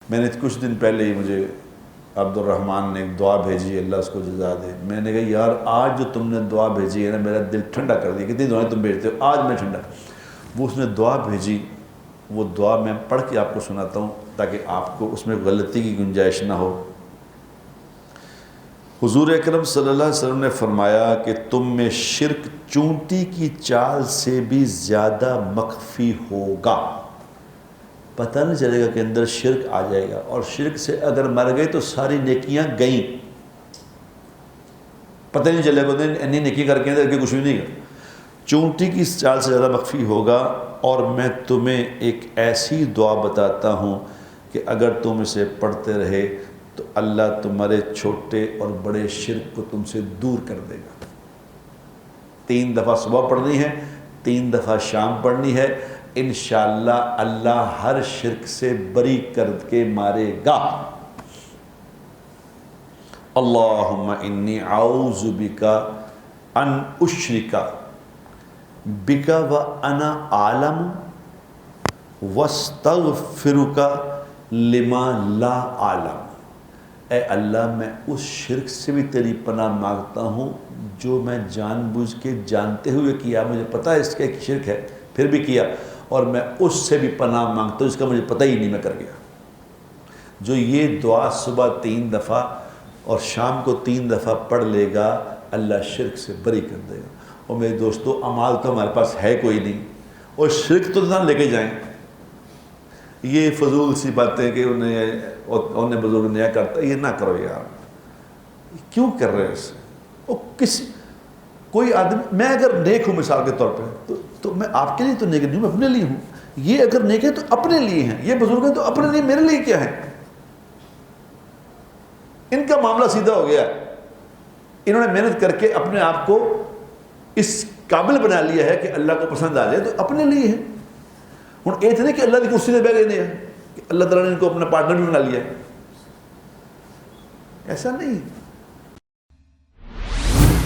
میں نے کچھ دن پہلے ہی مجھے عبد الرحمن نے ایک دعا بھیجی، اللہ اس کو جزا دے. میں نے کہا یار آج جو تم نے دعا بھیجی ہے نا میرا دل ٹھنڈا کر دیا. کتنی دعائیں تم بھیجتے ہو، آج میں ٹھنڈا. وہ اس نے دعا بھیجی، وہ دعا میں پڑھ کے آپ کو سناتا ہوں تاکہ آپ کو اس میں غلطی کی گنجائش نہ ہو. حضور اکرم صلی اللہ علیہ وسلم نے فرمایا کہ تم میں شرک چونٹی کی چال سے بھی زیادہ مخفی ہوگا. پتہ نہیں چلے گا کہ اندر شرک آ جائے گا، اور شرک سے اگر مر گئے تو ساری نیکیاں گئیں، پتہ نہیں چلے گا انی نیکی کر کے اندر کچھ بھی نہیں کر. چونٹی کی چال سے زیادہ مخفی ہوگا. اور میں تمہیں ایک ایسی دعا بتاتا ہوں کہ اگر تم اسے پڑھتے رہے تو اللہ تمہارے چھوٹے اور بڑے شرک کو تم سے دور کر دے گا. 3 دفعہ صبح پڑھنی ہے، 3 دفعہ شام پڑھنی ہے. انشاءاللہ اللہ ہر شرک سے بری کر کے مارے گا. اللہم انی اعوذ بک ان اشرک بک وانا اعلم واستغفرک لما لا اعلم. اے اللہ میں اس شرک سے بھی تیری پناہ مانگتا ہوں جو میں جان بوجھ کے جانتے ہوئے کیا، مجھے پتہ ہے اس کا ایک شرک ہے پھر بھی کیا، اور میں اس سے بھی پناہ مانگتا ہوں اس کا مجھے پتہ ہی نہیں میں کر گیا. جو یہ دعا صبح 3 دفعہ اور شام کو 3 دفعہ پڑھ لے گا اللہ شرک سے بری کر دے گا. اور میرے دوستو اعمال تو ہمارے پاس ہے کوئی نہیں، اور شرک تو نہ لے کے جائیں. یہ فضول سی باتیں کہ انہیں بزرگ نیا کرتا، یہ نہ کرو یار. کیوں کر رہے ہیں اس سے؟ کوئی آدمی، میں اگر نیک ہوں مثال کے طور پہ تو میں آپ کے لیے تو نیک نہیں ہوں، میں اپنے لیے ہوں. یہ اگر نیک ہے تو اپنے لیے ہیں، یہ بزرگ ہیں تو اپنے لیے، میرے لیے کیا ہے؟ ان کا معاملہ سیدھا ہو گیا. انہوں نے محنت کر کے اپنے آپ کو اس قابل بنا لیا ہے کہ اللہ کو پسند آ جائے، تو اپنے لیے ہے. ہوں یہ تو نہیں کہ اللہ کی کرسی سے بہ گئے نہیں ہے کہ اللہ تعالیٰ نے ان کو اپنا پارٹنر بھی بنا لیا ہے، ایسا نہیں.